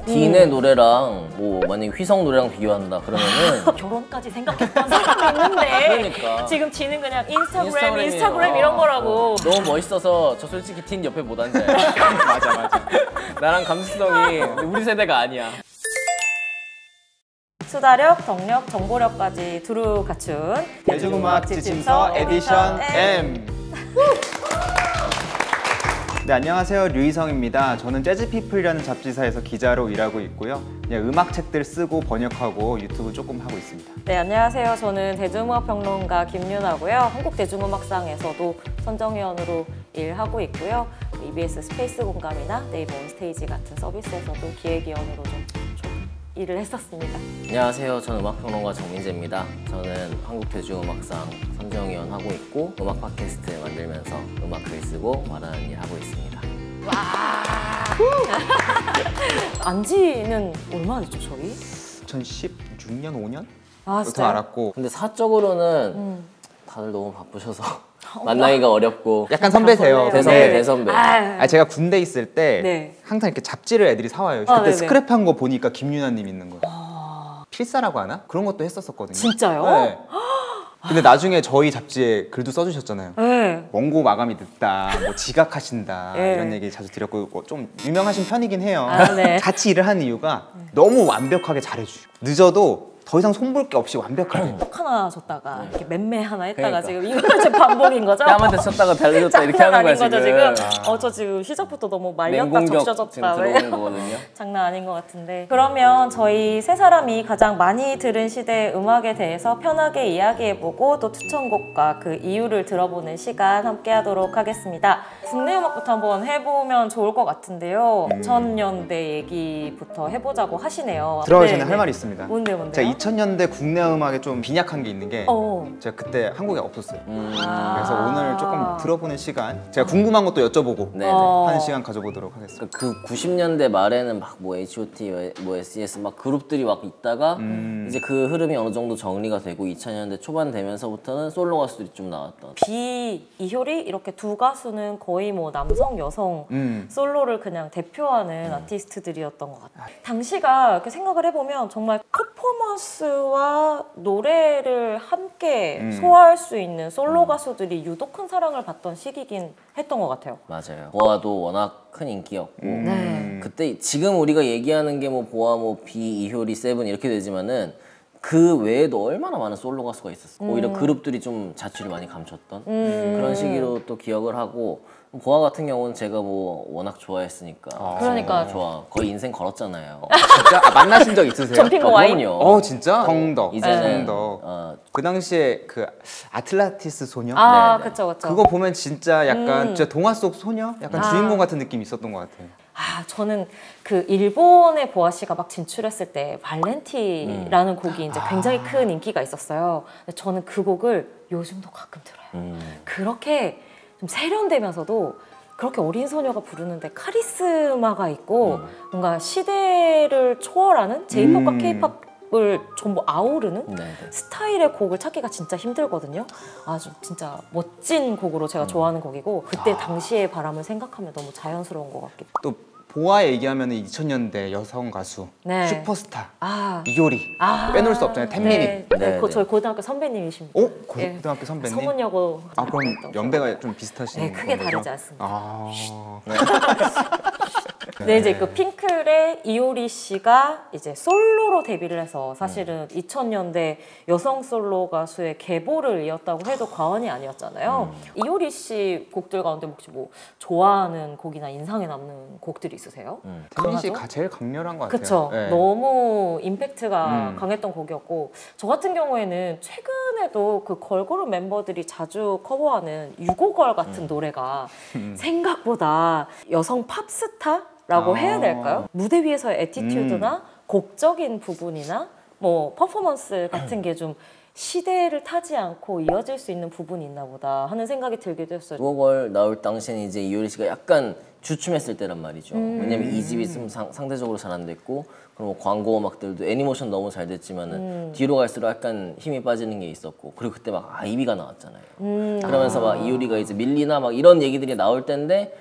딘의 노래랑 뭐 만약에 휘성 노래랑 비교한다 그러면은 결혼까지 생각했던 사람이 있는데 그러니까. 지금 딘은 그냥 인스타그램 이런 거라고. 너무 멋있어서 저 솔직히 딘 옆에 못 앉아요. 맞아. 나랑 감수성이 우리 세대가 아니야. 수다력, 덕력, 정보력까지 두루 갖춘 대중음악 지침서 에디션 M. 네, 안녕하세요. 류희성입니다. 저는 재즈피플이라는 잡지사에서 기자로 일하고 있고요. 그냥 음악책들 쓰고 번역하고 유튜브 조금 하고 있습니다. 네, 안녕하세요. 저는 대중음악평론가 김윤아고요. 한국대중음악상에서도 선정위원으로 일하고 있고요. EBS 스페이스 공감이나 네이버 온스테이지 같은 서비스에서도 기획위원으로 좀 일을 했었습니다. 안녕하세요. 저는 음악평론가 정민재입니다. 저는 한국대중음악상 선정위원 하고 있고 음악 팟캐스트 만들면서 음악 글 쓰고 말하는 일 하고 있습니다. 와. 안지는 얼마나 됐죠, 저희? 2016년, 5년? 아, 부터 알았고. 근데 사적으로는 다들 너무 바쁘셔서 만나기가 어렵고. 약간 선배세요. 대선배. 제가 군대 있을 때 네. 항상 이렇게 잡지를 애들이 사와요. 그때 네네. 스크랩한 거 보니까 김윤아님 있는 거예요. 필사라고 하나? 그런 것도 했었거든요. 진짜요? 네. 근데 나중에 저희 잡지에 글도 써주셨잖아요. 네. 원고 마감이 늦다, 뭐 지각하신다 네. 이런 얘기 자주 드렸고 좀 유명하신 편이긴 해요. 네. 같이 일을 하는 이유가 너무 완벽하게 잘해주고 늦어도 더 이상 손볼 게 없이 완벽하게. 톡 하나 줬다가 이렇게 맴매 하나 했다가 그러니까. 지금 이거는 지금 반복인 거죠? 뺨한테 쳤다가 달려줬다 이렇게 하는 거야 장난 지금. 아닌 거죠 지금? 저 지금 시작부터 너무 말렸다 맹공격 지금 적셔졌다 들어오는 거거든요. 장난 아닌 것 같은데. 그러면 저희 세 사람이 가장 많이 들은 시대의 음악에 대해서 편하게 이야기해보고 또 추천곡과 그 이유를 들어보는 시간 함께 하도록 하겠습니다. 국내 음악부터 한번 해보면 좋을 것 같은데요. 2000년대 얘기부터 해보자고 하시네요. 들어가기 네, 전에 네. 할 말이 있습니다. 뭔데요? 제가 2000년대 국내 음악에 좀 빈약한 게 있는 게 제가 그때 한국에 없었어요. 그래서 오늘 조금 들어보는 시간, 제가 궁금한 것도 여쭤보고 네네. 하는 시간 가져보도록 하겠습니다. 그 90년대 말에는 막 뭐 H.O.T, 뭐 SES 막 그룹들이 막 있다가 이제 그 흐름이 어느 정도 정리가 되고 2000년대 초반 되면서부터는 솔로 가수들이 좀 나왔던. 비, 이효리 이렇게 두 가수는 거의 뭐 남성, 여성 솔로를 그냥 대표하는 아티스트들이었던 것 같아요. 당시가 이렇게 생각을 해보면 정말 퍼포먼스와 노래를 함께 소화할 수 있는 솔로 가수들이 유독 큰 사랑을 받던 시기긴 했던 것 같아요. 맞아요. 보아도 워낙 큰 인기였고 네. 그때 지금 우리가 얘기하는 게 뭐 보아, 뭐 비, 이효리, 세븐 이렇게 되지만은 그 외에도 얼마나 많은 솔로 가수가 있었어. 오히려 그룹들이 좀 자취를 많이 감췄던 그런 시기로 또 기억을 하고 보아 같은 경우는 제가 뭐 워낙 좋아했으니까. 그러니까. 좋아. 거의 인생 걸었잖아요. 진짜 만나신 적 있으세요? 점핑 와인? 그럼요. 진짜? 성덕. 이제는 성덕. 그 당시에 그 아틀란티스 소녀? 네네. 그쵸. 그거 보면 진짜 약간 진짜 동화 속 소녀? 약간 주인공 같은 느낌이 있었던 것 같아요. 저는 그 일본의 보아 씨가 막 진출했을 때 발렌티라는 곡이 이제 굉장히 큰 인기가 있었어요. 근데 저는 그 곡을 요즘도 가끔 들어요. 그렇게 좀 세련되면서도 그렇게 어린 소녀가 부르는데 카리스마가 있고 뭔가 시대를 초월하는 J-pop과 K-pop을 전부 아우르는 스타일의 곡을 찾기가 진짜 힘들거든요. 아주 진짜 멋진 곡으로 제가 좋아하는 곡이고 그때 당시의 바람을 생각하면 너무 자연스러운 것 같기도. 또 보아 얘기하면 2000년대 여성 가수 네. 슈퍼스타 아. 이효리 빼놓을 수 없잖아요. 템미님. 네. 저희 고등학교 선배님이십니다. 고등학교 선배님? 서문여고. 그럼 연배가 좀 비슷하신 네, 크게 거죠? 다르지 않습니다. 네. 이제 그 핑클의 이효리 씨가 이제 솔로로 데뷔를 해서 사실은 2000년대 여성 솔로 가수의 계보를 이었다고 해도 과언이 아니었잖아요. 이효리 씨 곡들 가운데 혹시 뭐 좋아하는 곡이나 인상에 남는 곡들이 있으세요? 태민 씨가 제일 강렬한 것 같아요. 그쵸. 네. 너무 임팩트가 강했던 곡이었고 저 같은 경우에는 최근에도 그 걸그룹 멤버들이 자주 커버하는 유고걸 같은 노래가 생각보다 여성 팝스타라고 해야 될까요? 무대 위에서의 애티튜드나 곡적인 부분이나 뭐 퍼포먼스 같은 게 좀 시대를 타지 않고 이어질 수 있는 부분이 있나 보다 하는 생각이 들기도 했어요. 그걸 나올 당시에는 이제 이효리 씨가 약간 주춤했을 때란 말이죠. 왜냐면 이 집이 좀 상대적으로 잘 안 됐고 그리고 뭐 광고 음악들도 애니메이션 너무 잘 됐지만은 뒤로 갈수록 약간 힘이 빠지는 게 있었고 그리고 그때 막 아이비가 나왔잖아요. 그러면서 막 이효리가 이제 밀리나 막 이런 얘기들이 나올 때인데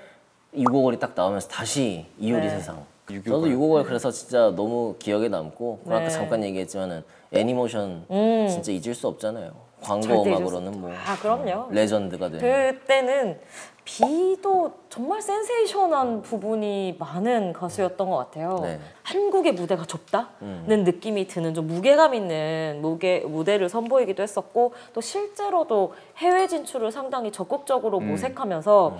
이 곡이 딱 나오면서 다시 이효리 세상 저도 유곡을 그래서 진짜 너무 기억에 남고 네. 아까 잠깐 얘기했지만은 애니모션 진짜 잊을 수 없잖아요. 광고 절대 잊을 음악으로는 뭐 그럼요. 레전드가 된. 그때는 비도 정말 센세이션한 부분이 많은 가수였던 것 같아요. 네. 한국의 무대가 좁다는 느낌이 드는 좀 무게감 있는 무대를 선보이기도 했었고 또 실제로도 해외 진출을 상당히 적극적으로 모색하면서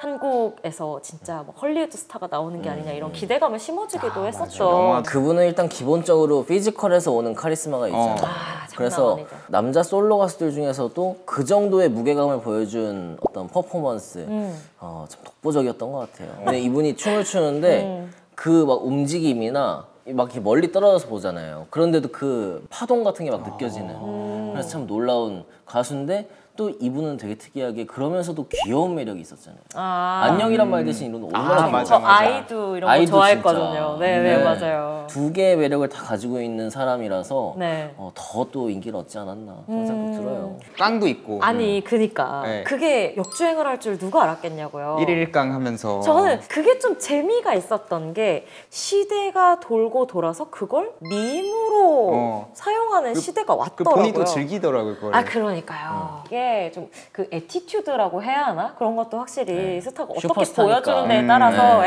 한국에서 진짜 뭐 헐리우드 스타가 나오는 게 아니냐 이런 기대감을 심어주기도 했었죠. 영화 그분은 일단 기본적으로 피지컬에서 오는 카리스마가 있잖아요. 장난 그래서 아니죠. 남자 솔로 가수들 중에서도 그 정도의 무게감을 보여준 어떤 퍼포먼스 참 독보적이었던 것 같아요. 근데 이분이 춤을 추는데 그 막 움직임이나 막 이렇게 멀리 떨어져서 보잖아요. 그런데도 그 파동 같은 게 막 느껴지는. 그래서 참 놀라운 가수인데 또 이분은 되게 특이하게 그러면서도 귀여운 매력이 있었잖아요. 안녕이란 말 대신 이런 얼마나 맞아, 저 맞아. 아이도 이런 거 아이도 좋아했거든요. 진짜. 네, 맞아요. 두 개의 매력을 다 가지고 있는 사람이라서 네. 더 또 인기를 얻지 않았나 그런 생각도 들어요. 깡도 있고 아니 그니까 네. 그게 역주행을 할 줄 누가 알았겠냐고요. 1일 깡 하면서 저는 그게 좀 재미가 있었던 게 시대가 돌고 돌아서 그걸 밈으로 사용하는 시대가 그 왔더라고요. 본인이 또 즐기더라고요 그걸. 그러니까요. 이게 좀 그 애티튜드라고 해야 하나? 그런 것도 확실히 스타가 어떻게 슈퍼스타니까. 보여주는 데에 따라서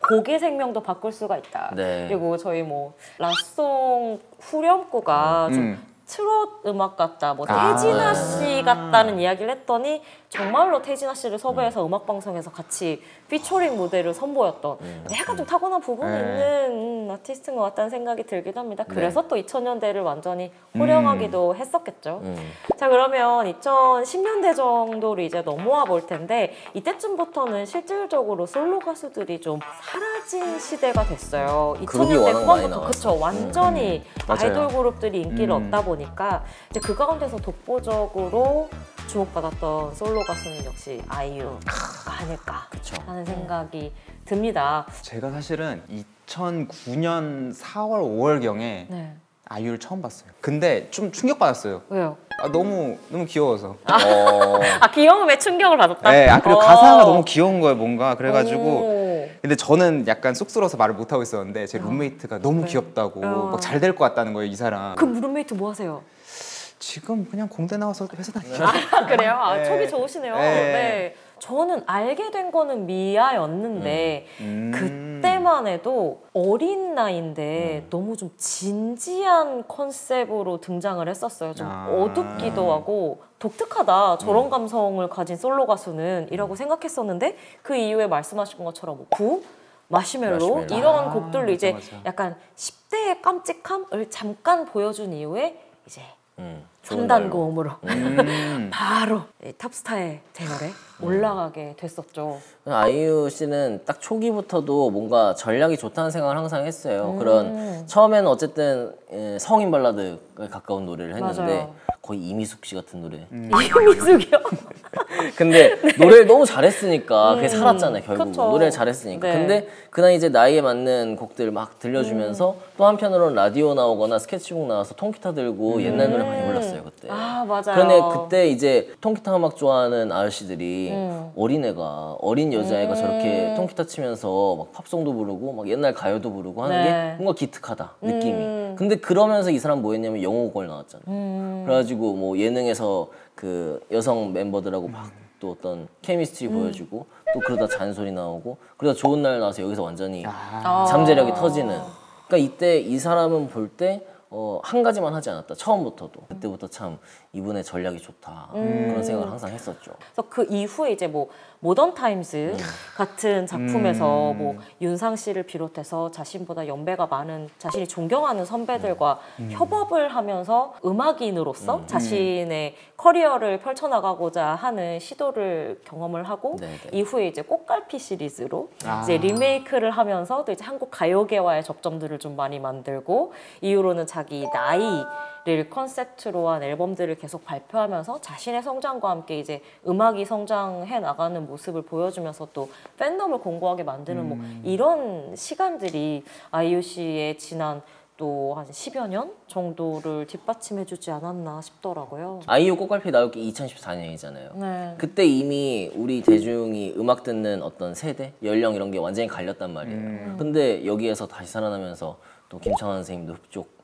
곡의 생명도 바꿀 수가 있다. 네. 그리고 저희 뭐 라송 후렴구가 좀 트롯 음악 같다, 뭐 태진아 씨 같다는 이야기를 했더니 정말로 태진아 씨를 섭외해서 음악 방송에서 같이 피처링 무대를 선보였던 약간 좀 타고난 부분이 있는 아티스트인 것 같다는 생각이 들기도 합니다. 그래서 또 2000년대를 완전히 호령하기도 했었겠죠. 자, 그러면 2010년대 정도로 이제 넘어와 볼 텐데 이때쯤부터는 실질적으로 솔로 가수들이 좀 사라진 시대가 됐어요. 그룹이 2000년대 워낙 많이 후반부터 나와서. 그쵸, 완전히 맞아요. 아이돌 그룹들이 인기를 얻다 보니까 이제 그 가운데서 독보적으로 주목받았던 솔로 가수는 역시 아이유가 아닐까 하는 생각이 듭니다. 제가 사실은 2009년 4월 5월경에 네. 아이유를 처음 봤어요. 근데 좀 충격받았어요. 왜요? 너무 귀여워서. 귀여움에 충격을 받았다? 네, 그리고 가사가 너무 귀여운 거예요, 뭔가. 그래가지고. 오. 근데 저는 약간 쑥스러워서 말을 못 하고 있었는데 제 룸메이트가 너무 귀엽다고 막 잘 될 것 같다는 거예요, 이 사람. 그 룸메이트 뭐 하세요? 지금 그냥 공대 나와서 회사 다니죠. 그래요? 네. 촉이 좋으시네요. 네. 네. 저는 알게 된 거는 미아였는데 그때만 해도 어린 나이인데 너무 좀 진지한 컨셉으로 등장을 했었어요. 좀 어둡기도 하고 독특하다. 저런 감성을 가진 솔로 가수는 이라고 생각했었는데 그 이후에 말씀하신 것처럼 구, 마시멜로 이런 곡들로 이제 맞아. 약간 10대의 깜찍함을 잠깐 보여준 이후에 이제 좋은 3단 날로. 고음으로 바로 이 탑스타의 대열에 올라가게 됐었죠. 아이유 씨는 딱 초기부터도 뭔가 전략이 좋다는 생각을 항상 했어요. 그런 처음에는 어쨌든 성인 발라드에 가까운 노래를 했는데 맞아요. 거의 이미숙 씨 같은 노래. 이미숙이요? 근데 노래를 너무 잘했으니까 그게 살았잖아요. 결국 그쵸. 노래를 잘했으니까. 네. 근데 그날 이제 나이에 맞는 곡들 막 들려주면서 또 한편으로는 라디오 나오거나 스케치북 나와서 통기타 들고 옛날 노래 많이 불렀어요 그때. 아, 맞아요. 그런데 그때 이제 통기타 음악 좋아하는 아저씨들이 어린애가 어린 여자애가 저렇게 통기타 치면서 막 팝송도 부르고 막 옛날 가요도 부르고 하는 네. 게 뭔가 기특하다 느낌이. 근데 그러면서 이 사람 뭐 했냐면 영어걸 나왔잖아요. 그래가지고 뭐 예능에서 그 여성 멤버들하고 막 또 어떤 케미스트리 보여주고 또 그러다 잔소리 나오고 그러다 좋은 날 나와서 여기서 완전히 잠재력이 터지는. 그러니까 이때 이 사람은 볼 때 한 가지만 하지 않았다. 처음부터도. 그때부터 참 이분의 전략이 좋다. 그런 생각을 항상 했었죠. 그래서 그 이후에 이제 뭐 모던 타임즈 같은 작품에서 뭐 윤상 씨를 비롯해서 자신보다 연배가 많은 자신이 존경하는 선배들과 협업을 하면서 음악인으로서 자신의 커리어를 펼쳐나가고자 하는 시도를 경험을 하고 네네. 이후에 이제 꽃갈피 시리즈로 이제 리메이크를 하면서 또 이제 한국 가요계와의 접점들을 좀 많이 만들고 이후로는 자기 나이를 컨셉트로 한 앨범들을 계속 발표하면서 자신의 성장과 함께 이제 음악이 성장해 나가는 모습을 보여주면서 또 팬덤을 공고하게 만드는 뭐 이런 시간들이 아이유 씨의 지난 또 한 10여 년 정도를 뒷받침해주지 않았나 싶더라고요. 아이유 꽃갈피 나올 게 2014년이잖아요. 네. 그때 이미 우리 대중이 음악 듣는 어떤 세대, 연령 이런 게 완전히 갈렸단 말이에요. 근데 여기에서 다시 살아나면서 또 김창완 선생님도 흡족.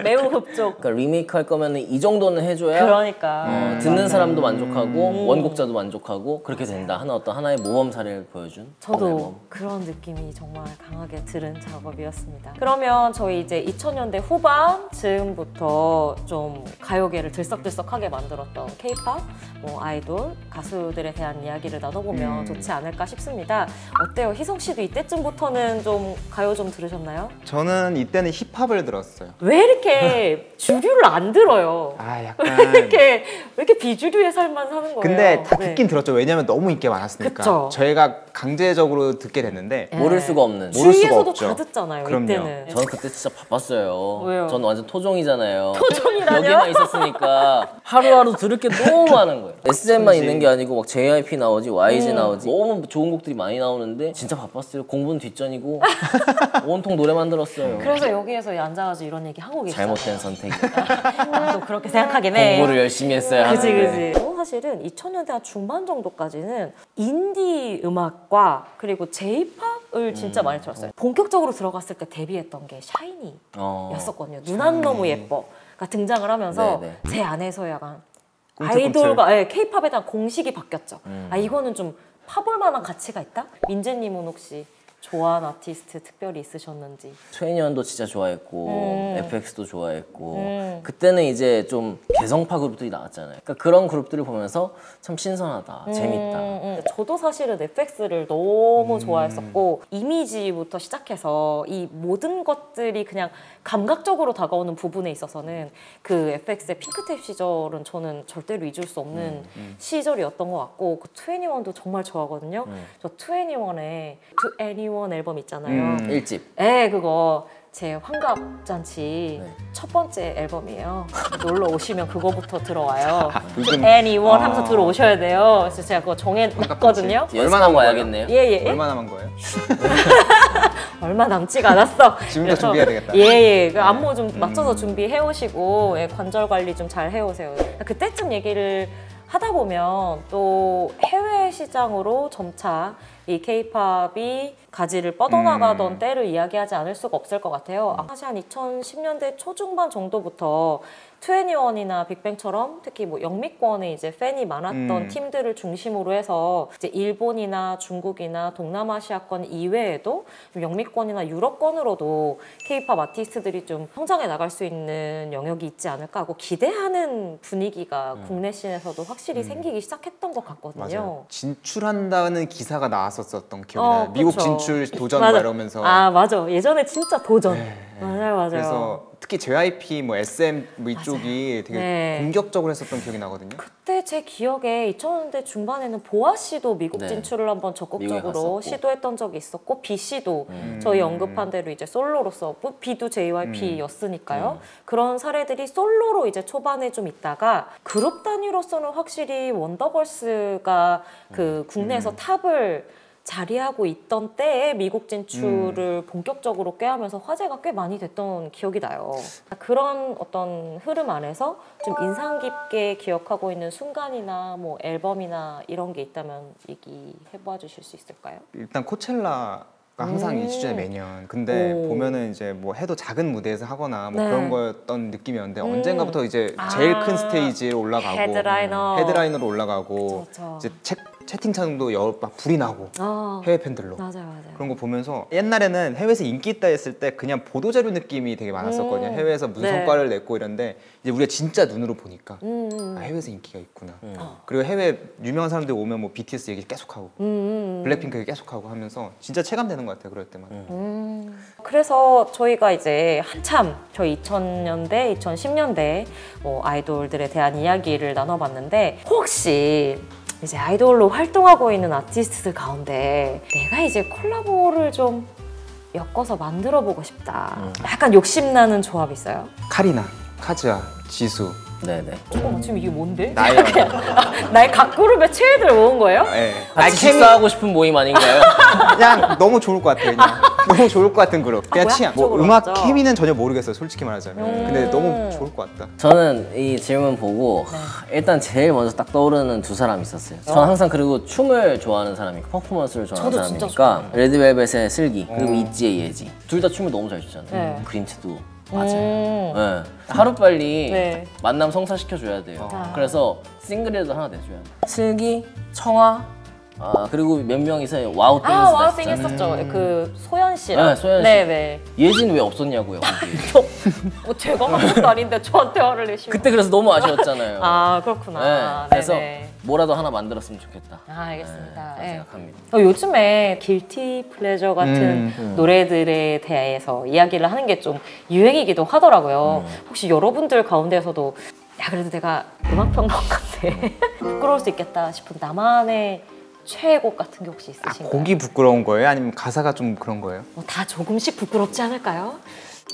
매우 흡족. 그러니까 리메이크 할 거면 이 정도는 해줘야 그러니까 듣는 사람도 만족하고 원곡자도 만족하고 그렇게 된다. 하나의 모범 사례를 보여준. 저도 앨범. 그런 느낌이 정말 강하게 들은 작업이었습니다. 그러면 저희 이제 2000년대 후반 즈음부터 좀 가요계를 들썩들썩하게 만들었던 K-pop, 뭐 아이돌, 가수들에 대한 이야기를 나눠보면 좋지 않을까 싶습니다. 어때요? 희성 씨도 이때쯤부터는 좀 가요 좀 들으셨나요? 저는 이때는 힙합을 들었어요. 왜 이렇게 주류를 안 들어요? 아 약간 왜 이렇게 비주류의 삶만 사는 거예요? 근데 다 네. 듣긴 들었죠. 왜냐면 너무 인기가 많았으니까. 그쵸. 저희가 강제적으로 듣게 됐는데 네. 모를 수가 없는. 모를 수가 주위에서도 없죠. 다 듣잖아요. 그럼요. 이때는. 저는 그때 진짜 바빴어요. 왜요? 저는 완전 토종이잖아요. 토종이라뇨? 여기만 있었으니까 하루하루 들을 게 너무 많은 거예요. SM만 그치. 있는 게 아니고 막 JYP 나오지, YG 나오지. 너무 좋은 곡들이 많이 나오는데 진짜 바빴어요. 공부는 뒷전이고 온통 노래만 들었어요. 그래서 여기에서 앉아가지고 이런 얘기 하고 계시잖아요. 잘못된 선택이. 또 그렇게 생각하긴 해. 공부를 열심히 했어야 그지 하는데. 그지. 사실은 2000년대 한 중반 정도까지는 인디 음악과 그리고 J-팝을 진짜 많이 들었어요. 본격적으로 들어갔을 때 데뷔했던 게 샤이니였었거든요. 눈 안 너무 예뻐가 등장을 하면서 네네. 제 안에서 약간 꿈틀꿈틀. 아이돌과 K-팝에 대한 공식이 바뀌었죠. 아 이거는 좀 파볼 만한 가치가 있다? 민재님은 혹시 좋아하는 아티스트 특별히 있으셨는지? 2NE1도 진짜 좋아했고 FX도 좋아했고 그때는 이제 좀 개성파 그룹들이 나왔잖아요. 그러니까 그런 그룹들을 보면서 참 신선하다, 재밌다. 저도 사실은 FX를 너무 좋아했었고 이미지부터 시작해서 이 모든 것들이 그냥 감각적으로 다가오는 부분에 있어서는 그 FX의 핑크탭 시절은 저는 절대로 잊을 수 없는 시절이었던 것 같고 그 2NE1도 정말 좋아하거든요. 저 2NE1의 2NE1 앨범 있잖아요. 1집. 네, 그거 제 환갑잔치 첫 번째 앨범이에요. 놀러 오시면 그거부터 들어와요. 요즘- Anyone 하면서 들어오셔야 돼요. 그래서 제가 그거 정해놨거든요. 연습하고 와야겠네요. 예예. 얼마나 만 거예요? 얼마 남지가 않았어. 지금부터 그래서 준비해야 되겠다. 예예. 그 안무 좀 맞춰서 준비해 오시고 예, 관절 관리 좀 잘 해오세요. 그때쯤 얘기를 하다 보면 또 해외 시장으로 점차 이 K-팝이 가지를 뻗어나가던 때를 이야기하지 않을 수가 없을 것 같아요. 사실 한 2010년대 초중반 정도부터 2NE1이나 빅뱅처럼 특히 뭐 영미권에 이제 팬이 많았던 팀들을 중심으로 해서 이제 일본이나 중국이나 동남아시아권 이외에도 좀 영미권이나 유럽권으로도 K-팝 아티스트들이 좀 성장해 나갈 수 있는 영역이 있지 않을까 하고 기대하는 분위기가 국내 씬에서도 확실히 생기기 시작했던 것 같거든요. 맞아요. 진출한다는 기사가 나왔었던 기억이 나요. 미국 그쵸. 진출 도전 맞아. 막 이러면서. 아 맞아. 예전에 진짜 도전. 맞아요. 그래서 특히 JYP, 뭐 SM 뭐 이쪽이 되게 네. 공격적으로 했었던 기억이 나거든요. 그때 제 기억에 2000년대 중반에는 보아 씨도 미국 네. 진출을 한번 미국에 적극적으로 갔었고. 시도했던 적이 있었고 B 씨도 저희 언급한 대로 이제 솔로로서 B도 JYP였으니까요. 그런 사례들이 솔로로 이제 초반에 좀 있다가 그룹 단위로서는 확실히 원더걸스가 그 국내에서 탑을 자리하고 있던 때에 미국 진출을 본격적으로 꾀하면서 화제가 꽤 많이 됐던 기억이 나요. 그런 어떤 흐름 안에서 좀 인상 깊게 기억하고 있는 순간이나 뭐 앨범이나 이런 게 있다면 얘기해봐 주실 수 있을까요? 일단 코첼라가 항상 이 시즌에 매년. 근데 오. 보면은 이제 뭐 해도 작은 무대에서 하거나 뭐 네. 그런 거였던 느낌이었는데 언젠가부터 이제 제일 큰 스테이지로 올라가고 헤드라이너로 올라가고 그쵸. 이제 채팅창도 막 불이 나고 아, 해외 팬들로. 맞아요. 그런 거 보면서 옛날에는 해외에서 인기 있다 했을 때 그냥 보도자료 느낌이 되게 많았었거든요. 해외에서 무슨 네. 성과를 냈고 이런데 이제 우리가 진짜 눈으로 보니까 아, 해외에서 인기가 있구나. 그리고 해외 유명한 사람들 오면 뭐 BTS 얘기 계속하고 블랙핑크 얘기 계속하고 하면서 진짜 체감되는 것 같아요. 그럴 때마다. 그래서 저희가 이제 한참 저희 2000년대, 2010년대 뭐 아이돌들에 대한 이야기를 나눠봤는데 혹시 이제 아이돌로 활동하고 있는 아티스트들 가운데 내가 이제 콜라보를 좀 엮어서 만들어보고 싶다. 약간 욕심나는 조합 있어요? 카리나, 카즈아, 지수, 네네. 잠깐만 지금 이게 뭔데? 나연. 나의 각 그룹의 최애들 모은 거예요? 예. 같이 식사하고 싶은 모임 아닌가요? 그냥 너무 좋을 것 같아요. 그냥 너무 좋을 것 같은 그룹. 그냥 뭐야? 취향. 뭐 쪽으로 음악 맞죠? 케미는 전혀 모르겠어요. 솔직히 말하자면. 근데 너무 좋을 것 같다. 저는 이 질문 보고 일단 제일 먼저 딱 떠오르는 두 사람이 있었어요. 저는 항상 그리고 춤을 좋아하는 사람이고 퍼포먼스를 좋아하는 저도 진짜 사람이니까 레드벨벳의 슬기 그리고 있지의 예지 둘 다 춤을 너무 잘 추잖아요. 네. 그림체도 맞아요. 네. 하루빨리 네. 만남 성사시켜줘야 돼요. 아. 그래서 싱글이라도 하나 내줘야 돼요. 슬기, 청아 그리고 몇 명이서 와우 땡스 와우 땡 했었죠. 그 소연 씨랑. 네, 소연 씨. 네네. 예진 왜 없었냐고요. 거기. 뭐 제가 한 것도 아닌데 저한테 화를 내시고. 그때 그래서 너무 아쉬웠잖아요. 그렇구나. 네, 그래서 네네. 뭐라도 하나 만들었으면 좋겠다. 알겠습니다. 네, 네. 생각합니다. 요즘에 길티 플레저 같은 노래들에 대해서 이야기를 하는 게 좀 유행이기도 하더라고요. 혹시 여러분들 가운데서도 야 그래도 내가 음악평론가인데 부끄러울 수 있겠다 싶은 나만의 최애곡 같은 게 혹시 있으신가요? 곡이 부끄러운 거예요? 아니면 가사가 좀 그런 거예요? 다 조금씩 부끄럽지 않을까요?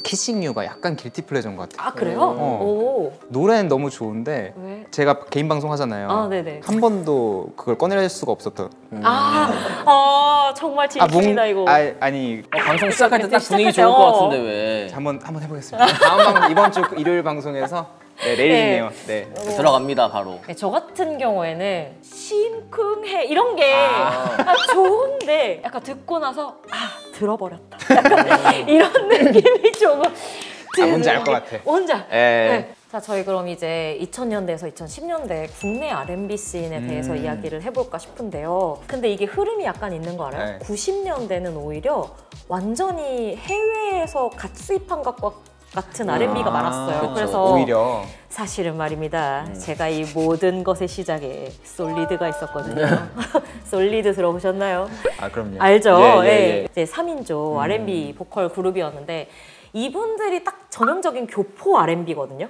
키싱 유가 약간 길티 플레저인 것 같아요. 그래요? 오. 노래는 너무 좋은데 왜? 제가 개인 방송 하잖아요. 네네. 한 번도 그걸 꺼낼 수가 없었던. 정말 진심이다 이거. 아니 방송 시작할 때 딱 분위기 시작할 좋을 때, 것 같은데 왜? 한번 해보겠습니다. 이번 주 일요일 방송에서 내일이네요. 네. 들어갑니다 바로. 네, 저 같은 경우에는 심쿵해 이런 게 좋은데 약간 듣고 나서 들어버렸다. 약간 이런 느낌이 조금 뭔지 알 것 같아. 뭔지 네. 자, 저희 그럼 이제 2000년대에서 2010년대 국내 R&B 씬에 대해서 이야기를 해볼까 싶은데요. 근데 이게 흐름이 약간 있는 거 알아요? 네. 90년대는 오히려 완전히 해외에서 갓 수입한 것과 같은 R&B가 많았어요. 그쵸. 그래서 오히려 사실은 말입니다. 제가 이 모든 것의 시작에 솔리드가 있었거든요. 솔리드 들어보셨나요? 그럼요. 알죠? 예. 이제 3인조 R&B 보컬 그룹이었는데 이분들이 딱 전형적인 교포 R&B거든요.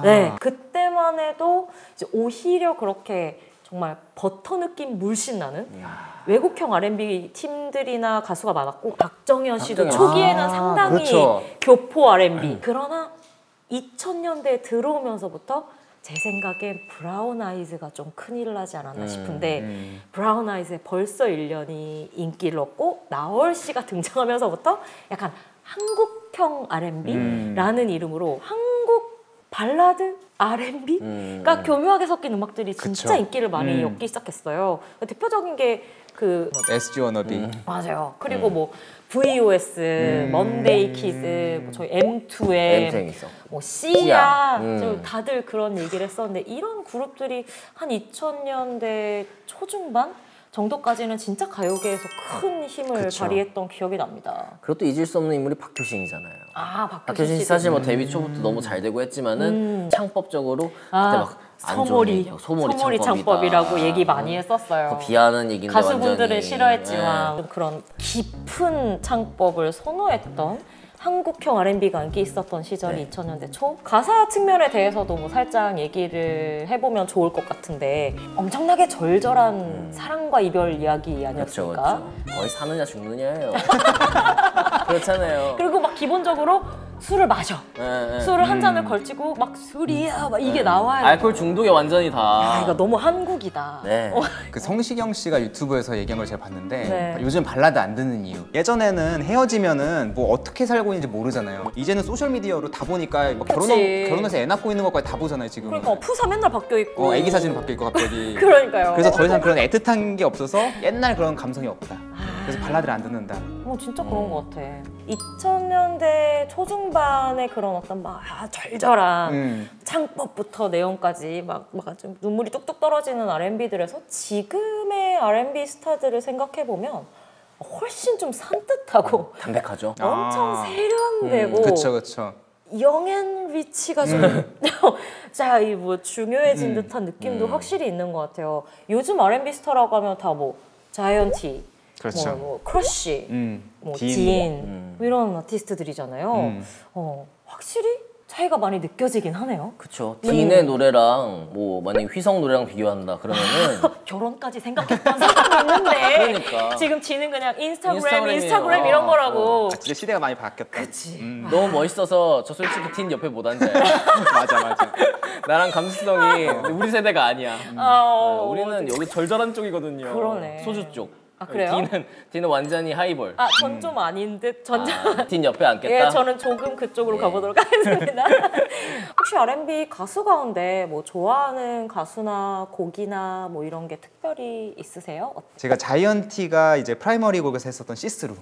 네, 그때만 해도 이제 오히려 그렇게 정말 버터 느낌 물씬 나는 외국형 R&B 팀들이나 가수가 많았고 박정현 씨도 초기에는 상당히 그렇죠. 교포 R&B 그러나 2000년대에 들어오면서부터 제 생각엔 브라운 아이즈가 좀 큰일을 하지 않았나 싶은데 브라운 아이즈의 벌써 1년이 인기를 얻고 나얼 씨가 등장하면서부터 약간 한국형 R&B라는 이름으로 한국 발라드 R&B가 교묘하게 섞인 음악들이 진짜 그쵸. 인기를 많이 얻기 시작했어요. 대표적인 게 그 SG 워너비. 맞아요. 그리고 뭐 VOS, 먼데이 키즈, 뭐 저희 M2M, M2M 있어. 뭐 씨야, 씨야. 다들 그런 얘기를 했었는데 이런 그룹들이 한 2000년대 초중반 정도까지는 진짜 가요계에서 큰 힘을 그쵸. 발휘했던 기억이 납니다. 그것도 잊을 수 없는 인물이 박효신이잖아요. 박효신 박효신 씨 씨도. 사실 뭐 데뷔 초부터 너무 잘 되고 했지만은 창법적으로 그때 막 안 좋은 소몰이 얘기, 소몰이 창법이라고 얘기 많이 했었어요. 비하하는 얘기인데 가수분들은 완전히. 싫어했지만 좀 그런 깊은 창법을 선호했던 한국형 R&B가 인기 있었던 시절이 2000년대 초. 가사 측면에 대해서도 뭐 살짝 얘기를 해보면 좋을 것 같은데 엄청나게 절절한 사랑과 이별 이야기 아니었습니까? 그렇죠. 거의 사느냐 죽느냐예요. 그렇잖아요. 그리고 막 기본적으로 술을 마셔. 네. 술을 한 잔을 걸치고 막 술이야 막 이게 나와요. 알코올 중독에 완전히 다. 이거 너무 한국이다. 네. 그 성시경 씨가 유튜브에서 얘기한 걸 제가 봤는데 네. 요즘 발라드 안 듣는 이유. 예전에는 헤어지면은 뭐 어떻게 살고 있는지 모르잖아요. 이제는 소셜 미디어로 다 보니까 뭐 그치. 결혼해서 애 낳고 있는 것까지 다 보잖아요 지금. 그러니까 푸사 맨날 바뀌어 있고. 애기 사진 바뀌어 있고 갑자기. 그러니까요. 그래서 더 이상 그런 애틋한 게 없어서 옛날 그런 감성이 없다. 그래서 발라드를 안 듣는다. 진짜 그런 것 같아. 2000년대 초중반에 그런 어떤 막 절절한 창법부터 내용까지 막 좀 눈물이 뚝뚝 떨어지는 R&B들에서 지금의 R&B 스타들을 생각해 보면 훨씬 좀 산뜻하고 담백하죠. 엄청 세련되고 그쵸. 영앤 리치가 좀 자, 이 뭐 중요해진 듯한 느낌도 확실히 있는 것 같아요. 요즘 R&B 스타라고 하면 다 뭐 자이언티, 그렇죠. 뭐 크러쉬, 뭐 딘. 딘 뭐 이런 아티스트들이잖아요. 확실히 차이가 많이 느껴지긴 하네요. 그쵸. 딘의 노래랑 뭐 만약에 휘성 노래랑 비교한다 그러면은 결혼까지 생각했던 사람이 있는데 그러니까. 지금 딘은 그냥 인스타그램이에요. 인스타그램 이런 거라고. 진짜 시대가 많이 바뀌었다. 그치. 너무 멋있어서 저 솔직히 딘 옆에 못 앉아요. 맞아. 나랑 감수성이 우리 세대가 아니야. 우리는 여기 절절한 쪽이거든요. 그러네. 소주 쪽. 아 그래요? D는 완전히 하이볼. 아, 전 좀 아닌 듯. D 옆에 앉겠다. 예, 저는 조금 그쪽으로 가보도록 하겠습니다. 혹시 R&B 가수 가운데 뭐 좋아하는 가수나 곡이나 뭐 이런 게 특별히 있으세요? 제가 자이언티가 이제 프라이머리 곡에서 했었던 시스루.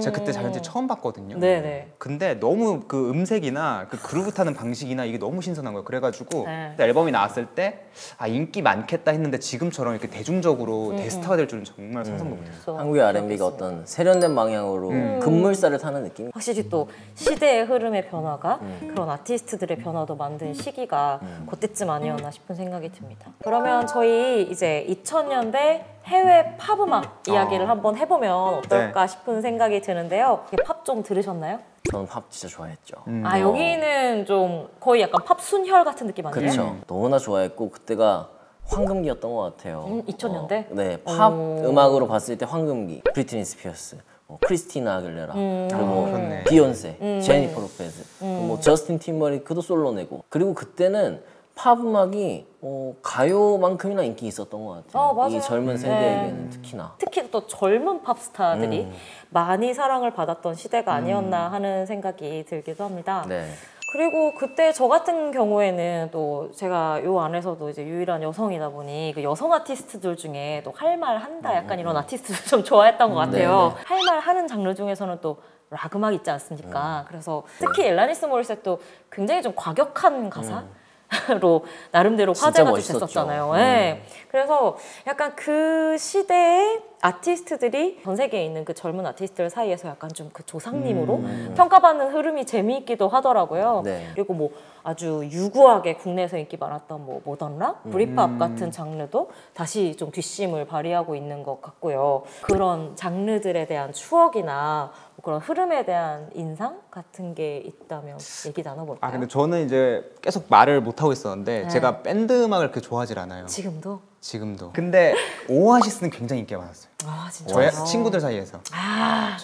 제가 그때 자이언티 처음 봤거든요. 네네. 근데 너무 그 음색이나 그 그루브 타는 방식이나 이게 너무 신선한 거예요. 그래가지고 네. 그때 앨범이 나왔을 때 아 인기 많겠다 했는데 지금처럼 이렇게 대중적으로 대스타가 될 줄은 정말 상상도 못했어요. 한국의 R&B가 어떤 세련된 방향으로 급물살을 타는 느낌. 확실히 또 시대의 흐름의 변화가 그런 아티스트들의 변화도 만든 시기가 그때쯤 아니었나 싶은 생각이 듭니다. 그러면 저희 이제 2000년대 해외 팝 음악 이야기를 한번 해보면 어떨까 싶은 생각이 드는데요. 팝 좀 들으셨나요? 저는 팝 진짜 좋아했죠. 아 여기는 좀 거의 약간 팝 순혈 같은 느낌 아니에요? 그렇죠. 너무나 좋아했고 그때가 황금기였던 것 같아요. 2000년대? 네, 팝 음악으로 봤을 때 황금기. 브리트니 스피어스, 크리스티나 아길레라, 그리고 그렇네. 비욘세, 제니퍼 로페즈, 뭐 저스틴 팀버레이크도 솔로 내고. 그리고 그때는 팝 음악이 가요만큼이나 인기 있었던 것 같아요. 맞아요. 이 젊은 세대에게는 특히나. 특히 또 젊은 팝스타들이 많이 사랑을 받았던 시대가 아니었나 하는 생각이 들기도 합니다. 네. 그리고 그때 저 같은 경우에는 또 제가 요 안에서도 이제 유일한 여성이다 보니 그 여성 아티스트들 중에 또 할 말 한다 약간 이런 아티스트를 좀 좋아했던 것 같아요. 할 말 하는 장르 중에서는 또 락 음악 있지 않습니까? 그래서 특히 엘라니스 모리셋도 굉장히 좀 과격한 가사로 나름대로 화제가 좀 멋있었죠. 됐었잖아요. 네. 그래서 약간 그 시대의 아티스트들이 전 세계에 있는 그 젊은 아티스트들 사이에서 약간 좀 그 조상님으로 평가받는 흐름이 재미있기도 하더라고요. 네. 그리고 뭐 아주 유구하게 국내에서 인기 많았던 뭐 모던락, 브리팝 같은 장르도 다시 좀 뒷심을 발휘하고 있는 것 같고요. 그런 장르들에 대한 추억이나 뭐 그런 흐름에 대한 인상 같은 게 있다면 얘기 나눠볼까요? 아 근데 저는 이제 계속 말을 못 하고 있었는데 제가 밴드 음악을 그렇게 좋아하질 않아요. 지금도? 지금도. 근데 오아시스는 굉장히 인기가 많았어요. 아 진짜. 저희 친구들 사이에서.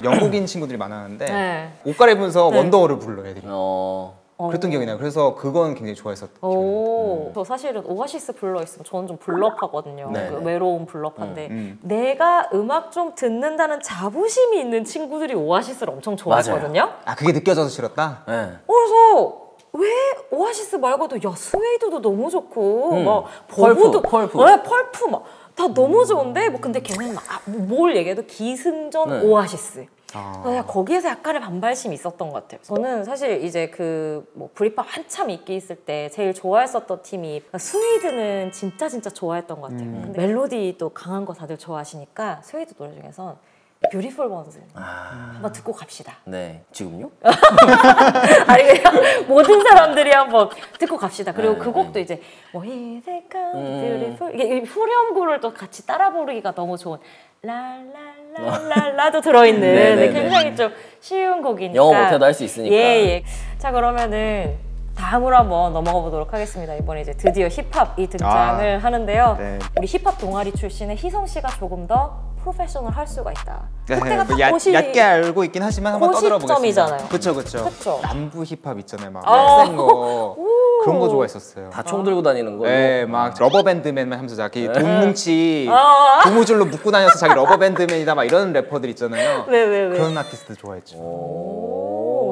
영국인 친구들이 많았는데 네. 옷 갈아입으면서 원더월을 불러 애들이. 그랬던 기억이 나요. 그래서 그건 굉장히 좋아했었던 기억이 나요. 저 사실은 오아시스 블러 있으면 저는 좀 블럽하거든요. 네. 그 외로운 블럽한데 내가 음악 좀 듣는다는 자부심이 있는 친구들이 오아시스를 엄청 좋아했거든요. 아 그게 느껴져서 싫었다? 네. 그래서 왜 오아시스 말고도 야 스웨이드도 너무 좋고 막 버브도 펄프. 네, 펄프 막 다 너무 좋은데 뭐 근데 걔는 막 뭘 얘기해도 기승전 오아시스. 그래서 거기에서 약간의 반발심이 있었던 것 같아요. 저는 사실 이제 그 뭐 브리팝 한참 인기 있을 때 제일 좋아했었던 팀이 스웨이드는 진짜 좋아했던 것 같아요. 근데 멜로디도 강한 거 다들 좋아하시니까 스웨이드 노래 중에선 뷰티풀 원즈 한번 듣고 갑시다. 네. 지금요? 아니 그냥 모든 사람들이 한번 듣고 갑시다. 그리고 그 곡도 이제 뭐 He's a beautiful 이게 후렴구를 또 같이 따라 부르기가 너무 좋은 랄랄랄랄라도 들어있는 네네네. 굉장히 좀 쉬운 곡이니까 영어 못해도 할 수 있으니까. 예. 자 그러면은 다음으로 한번 넘어가 보도록 하겠습니다. 이번에 이제 드디어 힙합이 등장을 하는데요. 네. 우리 힙합 동아리 출신의 희성 씨가 조금 더 프로페셔널 할 수가 있다. 그때가 뭐 딱 고시 얕게 알고 있긴 하지만 한번 떠들어 보겠습니다. 고시점이잖아요. 그쵸. 그쵸. 남부 힙합 있잖아요. 막 센 거. 그런 거 좋아했었어요. 다 총 들고 다니는 거. 네, 막 러버밴드맨만 하면서 자기 돈뭉치 고무줄로 묶고 다녀서 자기 러버밴드맨이다 막 이런 래퍼들 있잖아요. 왜? 그런 아티스트 좋아했죠.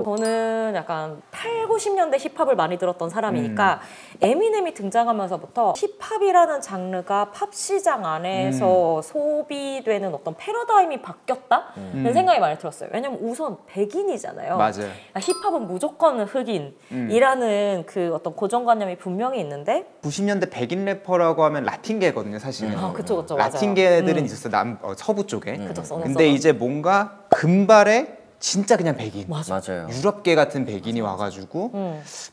저는 약간 8, 90년대 힙합을 많이 들었던 사람이니까 에미넴이 등장하면서부터 힙합이라는 장르가 팝 시장 안에서 소비되는 어떤 패러다임이 바뀌었다는 생각이 많이 들었어요. 왜냐면 우선 백인이잖아요. 맞아요. 힙합은 무조건 흑인이라는 그 어떤 고정관념이 분명히 있는데 90년대 백인 래퍼라고 하면 라틴계거든요, 사실은. 그쵸, 맞아요. 라틴계들은 있었어요, 서부 쪽에. 그쵸, 근데 이제 뭔가 금발에 진짜 그냥 백인. 맞아요. 유럽계 같은 백인이 와가지고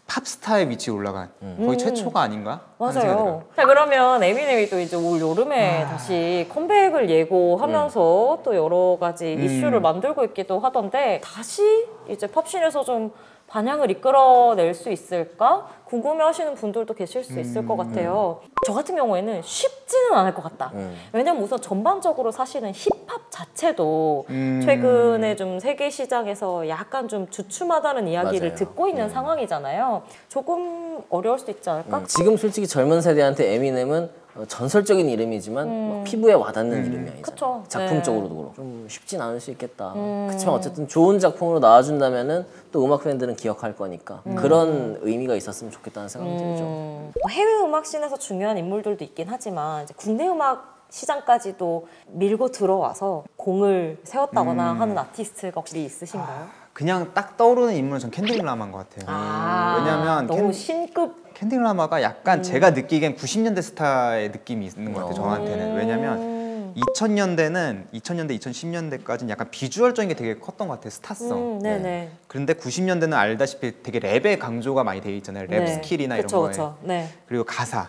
팝스타의 위치에 올라간 거의 최초가 아닌가? 하는 생각이 들어요. 맞아요. 자 그러면 에미넴이 또 이제 올 여름에 다시 컴백을 예고하면서 또 여러 가지 이슈를 만들고 있기도 하던데 다시 이제 팝씬에서 좀 반향을 이끌어낼 수 있을까? 궁금해하시는 분들도 계실 수 있을 것 같아요. 저 같은 경우에는 쉽지는 않을 것 같다. 왜냐면 우선 전반적으로 사실은 힙합 자체도 최근에 좀 세계 시장에서 약간 좀 주춤하다는 이야기를 맞아요. 듣고 있는 상황이잖아요. 조금 어려울 수도 있지 않을까? 지금 솔직히 젊은 세대한테 에미넴은 전설적인 이름이지만 막 피부에 와닿는 이름이 아니잖아요. 그쵸. 작품적으로도 그렇고 좀 쉽진 않을 수 있겠다. 그렇지만 어쨌든 좋은 작품으로 나와준다면은 또 음악 팬들은 기억할 거니까 그런 의미가 있었으면 좋겠다는 생각이 들죠. 뭐 해외 음악 씬에서 중요한 인물들도 있긴 하지만 이제 국내 음악 시장까지도 밀고 들어와서 공을 세웠다거나 하는 아티스트가 혹시 있으신가요? 그냥 딱 떠오르는 인물은 전 켄드릭 라마인 것 같아요. 왜냐면 너무 신급. 켄드릭 라마가 약간 제가 느끼기엔 90년대 스타의 느낌이 있는 것 같아요. 저한테는. 왜냐면 2000년대, 2010년대까지는 약간 비주얼적인 게 되게 컸던 것 같아요. 스타성. 네네. 그런데 90년대는 알다시피 되게 랩의 강조가 많이 되어 있잖아요. 랩 스킬이나 이런 거에. 그쵸. 네. 그리고 가사.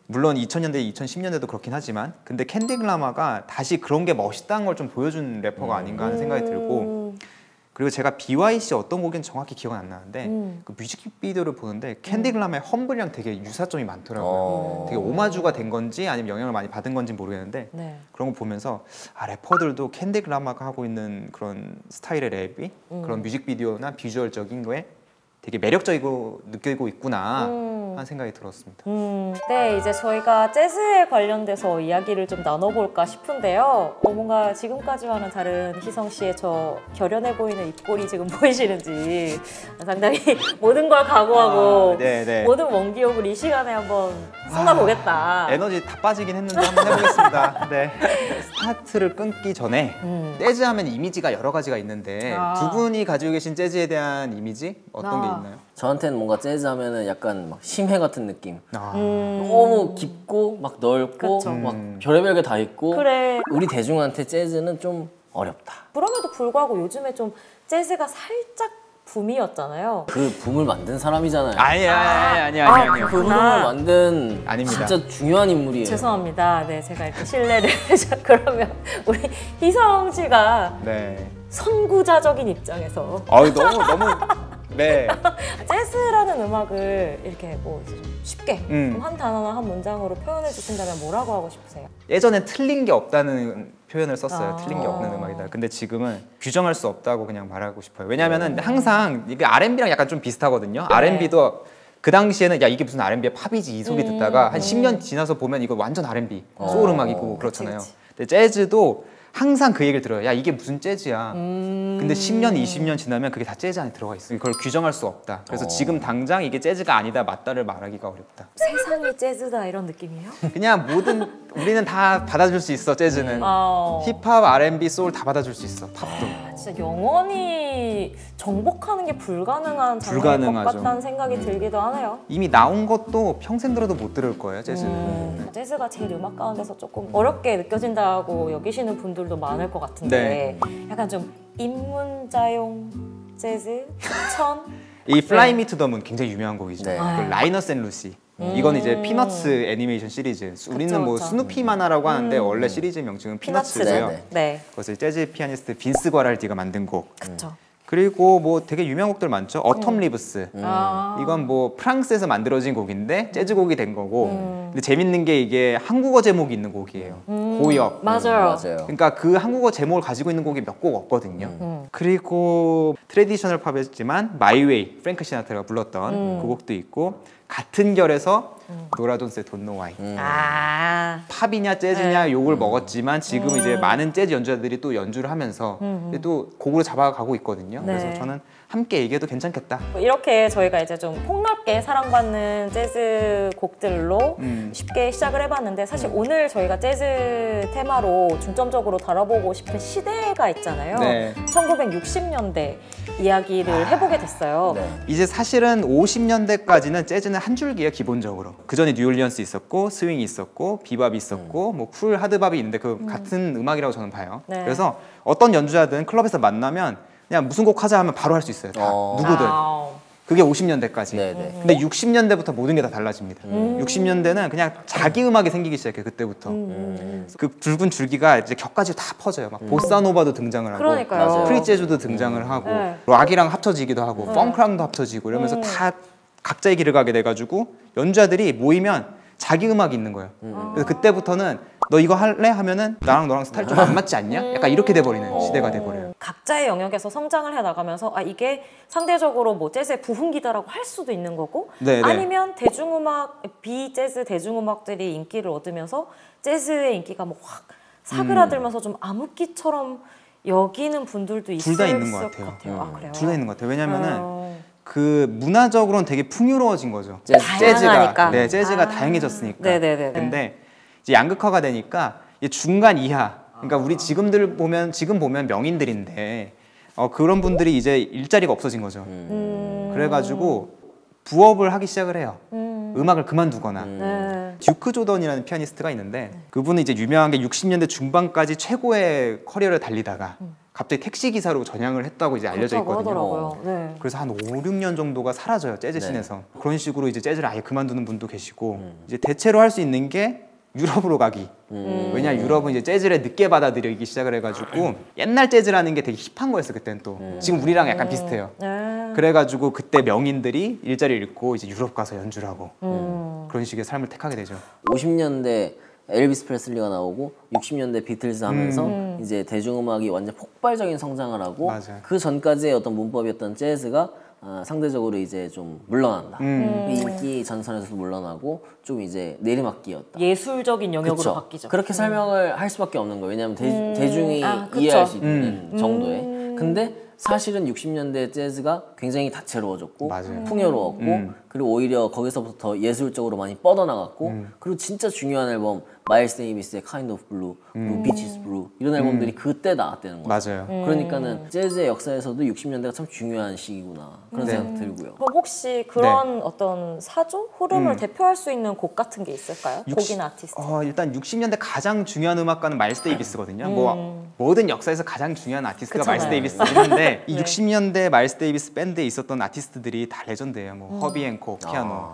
물론 2000년대, 2010년대도 그렇긴 하지만 근데 켄드릭 라마가 다시 그런 게 멋있다는 걸 좀 보여준 래퍼가 아닌가 하는 생각이 들고 그리고 제가 BYC 어떤 곡인지 정확히 기억은 안 나는데 그 뮤직비디오를 보는데 켄드릭 라마의 험블이랑 되게 유사점이 많더라고요. 되게 오마주가 된 건지 아니면 영향을 많이 받은 건지 모르겠는데 그런 거 보면서 래퍼들도 켄드릭 라마가 하고 있는 그런 스타일의 랩이 그런 뮤직비디오나 비주얼적인 거에 되게 매력적이고 느끼고 있구나 하는 생각이 들었습니다. 네, 이제 저희가 재즈에 관련돼서 이야기를 좀 나눠볼까 싶은데요. 뭔가 지금까지와는 다른 희성 씨의 저 결연해 보이는 입꼬리 지금 보이시는지 상당히 모든 걸 각오하고 모든 원기옥을 이 시간에 한번 쏟아보겠다. 에너지 다 빠지긴 했는데 한번 해보겠습니다. 네. 스타트를 끊기 전에 재즈하면 이미지가 여러 가지가 있는데 두 분이 가지고 계신 재즈에 대한 이미지 어떤 게 있나요? 저한테는 뭔가 재즈 하면은 약간 막 심해 같은 느낌. 너무 깊고 막 넓고 막 별의별 게 다 있고 그래. 우리 대중한테 재즈는 좀 어렵다. 그럼에도 불구하고 요즘에 좀 재즈가 살짝 붐이었잖아요. 그 붐을 만든 사람이잖아요. 아니요. 그 붐을 만든 아닙니다. 진짜 중요한 인물이에요. 죄송합니다. 네, 제가 이렇게 신뢰를 그러면 우리 희성 씨가 선구자적인 입장에서 너무 네. 재즈라는 음악을 이렇게 뭐 좀 쉽게 한 단어나 한 문장으로 표현해 주신다면 뭐라고 하고 싶으세요? 예전엔 틀린 게 없다는 표현을 썼어요. 틀린 게 없는 음악이다. 근데 지금은 규정할 수 없다고 그냥 말하고 싶어요. 왜냐면은 항상 이게 R&B랑 약간 좀 비슷하거든요. R&B도 그 당시에는 야 이게 무슨 R&B야 팝이지 이 소리 듣다가 한 10년 지나서 보면 이거 완전 R&B 소울 음악이고 그렇잖아요. 그치. 근데 재즈도 항상 그 얘기를 들어요. 야 이게 무슨 재즈야. 근데 10년, 20년 지나면 그게 다 재즈 안에 들어가 있어. 그걸 규정할 수 없다. 그래서 지금 당장 이게 재즈가 아니다, 맞다를 말하기가 어렵다. 세상이 재즈다 이런 느낌이에요? 그냥 모든 우리는 다 받아줄 수 있어. 재즈는 힙합, R&B, 소울 다 받아줄 수 있어. 팝도. 진짜 영원히 정복하는 게 불가능한 장르일 것 같다는 생각이 들기도 하네요. 이미 나온 것도 평생 들어도 못 들을 거예요, 재즈는. 재즈가 제일 음악 가운데서 조금 어렵게 느껴진다고 여기시는 분들도 많을 것 같은데 약간 좀 입문자용 재즈 추천? 이 Fly Me to the Moon 굉장히 유명한 곡이죠. 그 라이너스 앤 루시. 이건 이제 피너츠 애니메이션 시리즈. 우리는 뭐 스누피 만화라고 하는데 원래 시리즈 명칭은 피너츠고요. 그것을 재즈 피아니스트 빈스 과랄디가 만든 곡. 그리고 뭐 되게 유명한 곡들 많죠. 어텀 리브스. 이건 뭐 프랑스에서 만들어진 곡인데 재즈곡이 된 거고. 근데 재밌는 게 이게 한국어 제목이 있는 곡이에요. 고역. 맞아요. 그러니까 그 한국어 제목을 가지고 있는 곡이 몇 곡 없거든요. 그리고 트래디셔널 팝이지만 마이 웨이 프랭크 시나트라가 불렀던 그 곡도 있고 같은 결에서 노라 존스의 Don't Know Why. 팝이냐 재즈냐 욕을 먹었지만 지금 이제 많은 재즈 연주자들이 또 연주를 하면서 또 곡으로 잡아가고 있거든요. 그래서 저는 함께 얘기해도 괜찮겠다. 이렇게 저희가 이제 좀 폭넓게 사랑받는 재즈 곡들로 쉽게 시작을 해봤는데 사실 오늘 저희가 재즈 테마로 중점적으로 다뤄보고 싶은 시대가 있잖아요. 1960년대 이야기를 해보게 됐어요. 이제 사실은 50년대까지는 재즈는 한 줄기예요, 기본적으로. 그 전에 뉴올리언스 있었고 스윙이 있었고 비밥이 있었고 뭐 쿨 하드밥이 있는데 그 같은 음악이라고 저는 봐요. 그래서 어떤 연주자든 클럽에서 만나면 그냥 무슨 곡 하자 하면 바로 할 수 있어요. 다 누구든. 그게 50년대까지. 근데 60년대부터 모든 게 다 달라집니다. 60년대는 그냥 자기 음악이 생기기 시작해요. 그때부터. 그 붉은 줄기가 이제 격까지 다 퍼져요. 막 보사노바도 등장을 하고 프리 재즈도 등장을 하고 락이랑 합쳐지기도 하고 펑크랑도 합쳐지고 이러면서 다 각자의 길을 가게 돼가지고 연주자들이 모이면 자기 음악이 있는 거예요. 그래서 그때부터는 너 이거 할래? 하면은 나랑 너랑 스타일 좀 안 맞지 않냐? 약간 이렇게 돼버리는 시대가 돼버려요. 각자의 영역에서 성장을 해 나가면서 아 이게 상대적으로 뭐 재즈의 부흥기다라고 할 수도 있는 거고 네, 네. 아니면 대중음악 비재즈 대중음악들이 인기를 얻으면서 재즈의 인기가 뭐 확 사그라들면서 좀 암흑기처럼 여기는 분들도 있을 둘 다 있는 것 것 같아요. 같아요. 아, 그래요? 둘 다 있는 것 같아요. 왜냐면은 그 문화적으로는 되게 풍요로워진 거죠. 다양하니까. 네, 재즈가 다양해졌으니까. 네네네. 근데 이제 양극화가 되니까 이제 중간 이하. 그러니까 우리 지금 보면 명인들인데 그런 분들이 이제 일자리가 없어진 거죠. 그래가지고 부업을 하기 시작을 해요. 음악을 그만두거나. 네. 듀크 조던이라는 피아니스트가 있는데 그분은 이제 유명한 게 60년대 중반까지 최고의 커리어를 달리다가 갑자기 택시 기사로 전향을 했다고 이제 알려져 그렇다고 있거든요. 하더라고요. 네. 그래서 한 5, 6년 정도가 사라져요, 재즈 씬에서. 그런 식으로 이제 재즈를 아예 그만두는 분도 계시고 이제 대체로 할 수 있는 게 유럽으로 가기. 왜냐 유럽은 이제 재즈를 늦게 받아들이기 시작을 해가지고 옛날 재즈라는 게 되게 힙한 거였어 그때는 또. 지금 우리랑 약간 비슷해요. 네. 그래가지고 그때 명인들이 일자리를 잃고 이제 유럽 가서 연주를 하고 그런 식의 삶을 택하게 되죠. 50년대 엘비스 프레슬리가 나오고 60년대 비틀즈 하면서 이제 대중음악이 완전 폭발적인 성장을 하고 맞아요. 그 전까지의 어떤 문법이었던 재즈가 상대적으로 이제 좀 물러난다. 인기 전선에서도 물러나고 좀 이제 내리막길이었다. 예술적인 영역으로 그쵸? 바뀌죠. 그렇게 설명을 할 수밖에 없는 거예요. 왜냐하면 대중이 그쵸. 이해할 수 있는 정도의. 근데 사실은 60년대 재즈가 굉장히 다채로워졌고 맞아요. 풍요로웠고 그리고 오히려 거기서부터 더 예술적으로 많이 뻗어나갔고 그리고 진짜 중요한 앨범 마일스 데이비스의 Kind of Blue, 그리고 Beaches Blue 이런 앨범들이 그때 나왔다는 거예요. 맞아요. 그러니까는 재즈의 역사에서도 60년대가 참 중요한 시기구나 그런 생각 들고요. 그럼 혹시 그런 어떤 사조 흐름을 대표할 수 있는 곡 같은 게 있을까요? 곡이나 아티스트. 일단 60년대 가장 중요한 음악가는 마일스 데이비스거든요. 모든 역사에서 가장 중요한 아티스트가 그쵸. 마일스 데이비스긴 한데 이 60년대 마일스 데이비스 밴드에 있었던 아티스트들이 다 레전드예요. 뭐 허비 앤콕 피아노,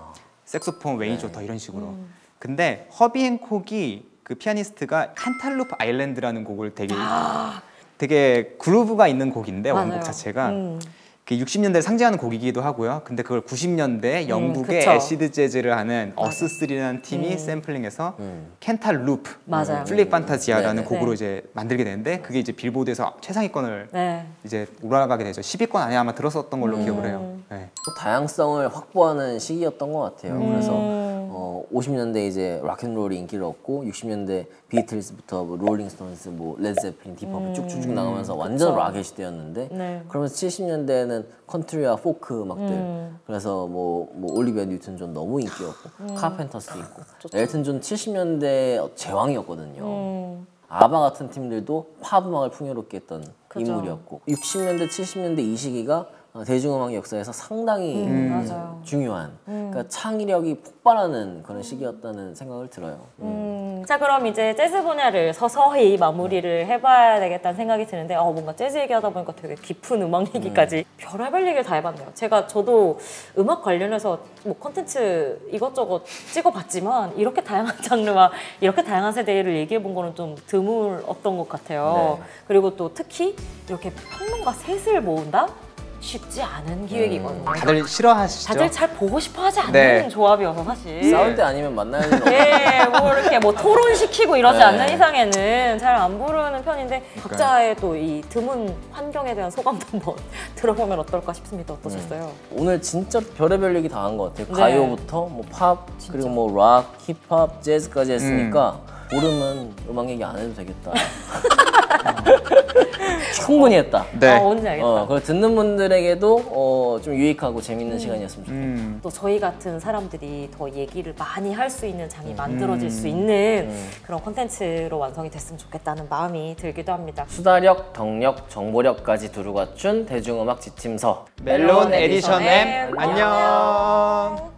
색소폰, 웨인 조터 이런 식으로. 근데 허비 앤콕이 그 피아니스트가 칸탈루프 아일랜드라는 곡을 되게 그루브가 있는 곡인데 맞아요. 원곡 자체가 그 60년대를 상징하는 곡이기도 하고요. 근데 그걸 90년대 영국의 그쵸. 애시드 재즈를 하는 어스3라는 팀이 샘플링해서 켄탈 루프, 맞아요. 플립 판타지아라는 네네. 곡으로 네. 이제 만들게 되는데 그게 이제 빌보드에서 최상위권을 네. 이제 올라가게 되죠. 10위권 안에 아마 들었었던 걸로 기억을 해요. 네. 또 다양성을 확보하는 시기였던 것 같아요. 그래서 50년대 이제 락앤롤이 인기를 얻고 60년대 비틀즈부터 뭐 롤링스톤스, 뭐 레드제플린, 디퍼플 쭉쭉쭉 나가면서 완전 그쵸. 락의 시대였는데 네. 그러면서 70년대에는 컨트리와 포크 음악들 그래서 뭐 올리비아 뉴튼 존 너무 인기였고 카펜터스도 있고 엘튼 존 70년대 제왕이었거든요. 아바 같은 팀들도 팝 음악을 풍요롭게 했던 그죠. 인물이었고 60년대 70년대 이 시기가 대중음악 역사에서 상당히 맞아요. 중요한 그러니까 창의력이 폭발하는 그런 시기였다는 생각을 들어요. 자 그럼 이제 재즈 분야를 서서히 마무리를 해봐야 되겠다는 생각이 드는데 뭔가 재즈 얘기하다 보니까 되게 깊은 음악 얘기까지 별의별 얘기를 다 해봤네요. 저도 음악 관련해서 뭐 콘텐츠 이것저것 찍어봤지만 이렇게 다양한 장르와 이렇게 다양한 세대를 얘기해본 거는 좀 드물었던 것 같아요. 네. 그리고 또 특히 이렇게 평론가 셋을 모은다? 쉽지 않은 기획이거든요. 다들 싫어하시죠? 다들 잘 보고 싶어 하지 않는 네. 조합이어서 사실. 싸울 때 아니면 만날 일은 없어요. 예, 뭐 이렇게 뭐 토론시키고 이러지 네. 않는 이상에는 잘 안 부르는 편인데 각자의 또 이 드문 환경에 대한 소감도 한번 들어보면 어떨까 싶습니다. 어떠셨어요? 오늘 진짜 별의별 얘기 다 한 것 같아요. 네. 가요부터 뭐 팝, 그리고 뭐 락, 힙합, 재즈까지 했으니까 보름은 음악 얘기 안 해도 되겠다. 충분히 했다. 네. 뭔지 알겠다. 그리고 듣는 분들에게도 좀 유익하고 재밌는 시간이었으면 좋겠다. 또 저희 같은 사람들이 더 얘기를 많이 할 수 있는 장이 만들어질 수 있는 그런 콘텐츠로 완성이 됐으면 좋겠다는 마음이 들기도 합니다. 수다력, 덕력, 정보력까지 두루 갖춘 대중음악 지침서 멜론 에디션 M M. 안녕.